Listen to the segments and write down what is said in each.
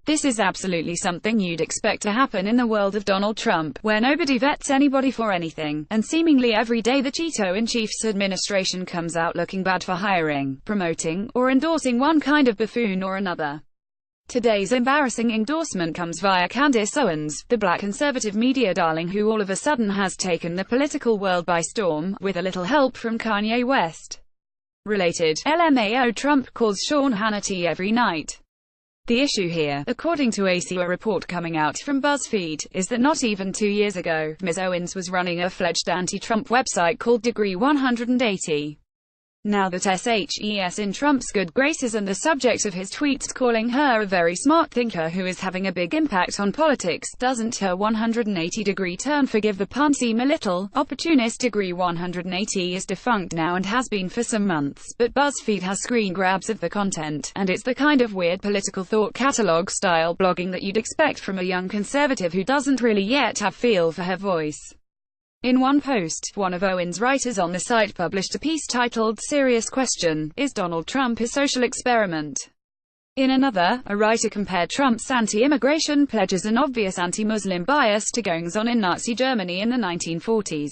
This is absolutely something you'd expect to happen in the world of Donald Trump, where nobody vets anybody for anything, and seemingly every day the Cheeto-in-Chief's administration comes out looking bad for hiring, promoting, or endorsing one kind of buffoon or another. Today's embarrassing endorsement comes via Candace Owens, the black conservative media darling who all of a sudden has taken the political world by storm, with a little help from Kanye West. Related, LMAO Trump calls Sean Hannity every night. The issue here, according to a report coming out from BuzzFeed, is that not even 2 years ago, Ms. Owens was running a fledged anti-Trump website called Degree 180. Now that SHE's in Trump's good graces and the subject of his tweets calling her a very smart thinker who is having a big impact on politics, doesn't her 180-degree turn, forgive the pun, seem a little opportunist? Degree 180 is defunct now and has been for some months, but BuzzFeed has screen grabs of the content, and it's the kind of weird political thought catalog style blogging that you'd expect from a young conservative who doesn't really yet have feel for her voice. In one post, one of Owens' writers on the site published a piece titled "Serious Question: Is Donald Trump a Social Experiment?" In another, a writer compared Trump's anti-immigration pledges and obvious anti-Muslim bias to goings-on in Nazi Germany in the 1940s.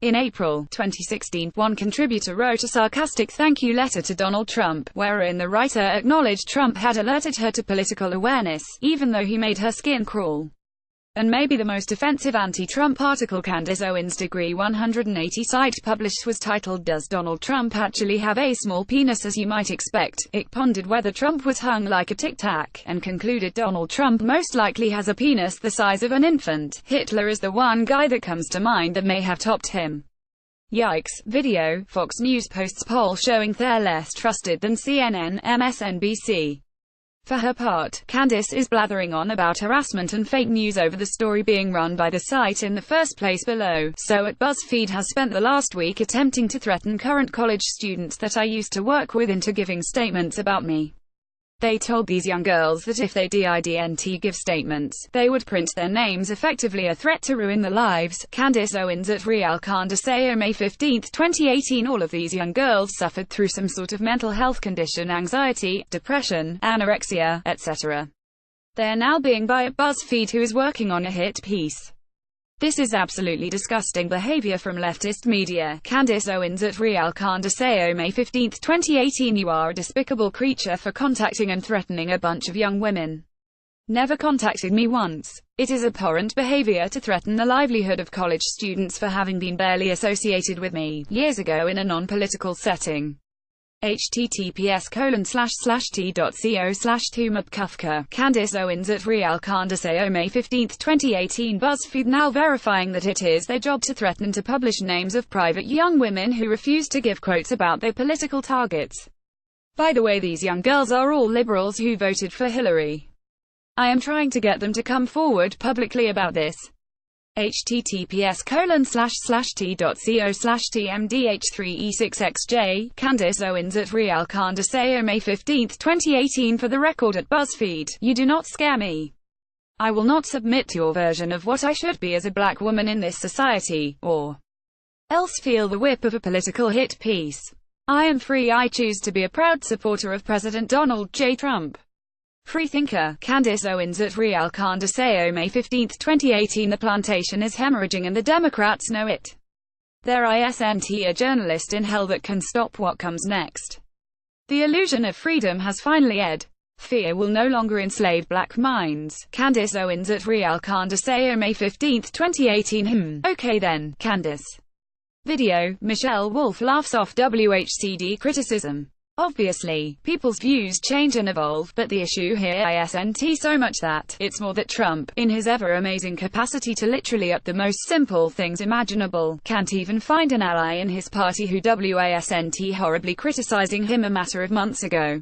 In April 2016, one contributor wrote a sarcastic thank you letter to Donald Trump, wherein the writer acknowledged Trump had alerted her to political awareness, even though he made her skin crawl. And maybe the most offensive anti-Trump article Candace Owens' Degree 180 site published was titled "Does Donald Trump Actually Have a Small Penis As You Might Expect?" It pondered whether Trump was hung like a tic-tac, and concluded Donald Trump most likely has a penis the size of an infant. Hitler is the one guy that comes to mind that may have topped him. Yikes. Video, Fox News posts poll showing they're less trusted than CNN, MSNBC. For her part, Candace is blathering on about harassment and fake news over the story being run by the site in the first place below. So at BuzzFeed has spent the last week attempting to threaten current college students that I used to work with into giving statements about me. They told these young girls that if they didn't give statements, they would print their names, effectively a threat to ruin their lives. Candace Owens at Real Candace, May 15, 2018. All of these young girls suffered through some sort of mental health condition, anxiety, depression, anorexia, etc. They're now being by at BuzzFeed, who is working on a hit piece. This is absolutely disgusting behavior from leftist media. Candace Owens at Real Candace, May 15, 2018. You are a despicable creature for contacting and threatening a bunch of young women. Never contacted me once. It is abhorrent behavior to threaten the livelihood of college students for having been barely associated with me years ago in a non-political setting. https://t.co/tumapkufka. Candace Owens at Real Candace, May 15, 2018. BuzzFeed now verifying that it is their job to threaten to publish names of private young women who refuse to give quotes about their political targets. By the way, these young girls are all liberals who voted for Hillary. I am trying to get them to come forward publicly about this. https://t.co/tmdh3e6xj. Candace Owens at Real Candace, May 15, 2018. For the record at BuzzFeed, you do not scare me. I will not submit to your version of what I should be as a black woman in this society, or else feel the whip of a political hit piece. I am free. I choose to be a proud supporter of President Donald J. Trump. Freethinker. Candace Owens at Real Candace, May 15, 2018. The plantation is hemorrhaging and the Democrats know it. There isn't a journalist in hell that can stop what comes next. The illusion of freedom has finally ended. Fear will no longer enslave black minds. Candace Owens at Real Candace, May 15, 2018. Okay then, Candace. Video, Michelle Wolf laughs off WHCD criticism. Obviously, people's views change and evolve, but the issue here isn't so much that, it's more that Trump, in his ever-amazing capacity to literally up the most simple things imaginable, can't even find an ally in his party who wasn't horribly criticizing him a matter of months ago.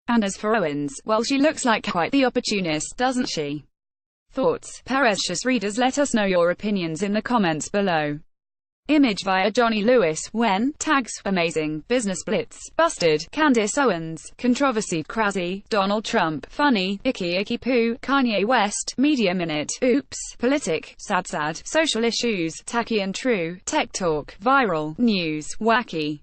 And as for Owens, well, she looks like quite the opportunist, doesn't she? Thoughts? Perecious readers, let us know your opinions in the comments below. Image via Johnny Lewis. When? Tags. Amazing. Business Blitz. Busted. Candace Owens. Controversy. Crazy. Donald Trump. Funny. Icky poo. Kanye West. Media Minute. Oops. Politic. Sad. Social issues. Tacky and true. Tech Talk. Viral. News. Wacky.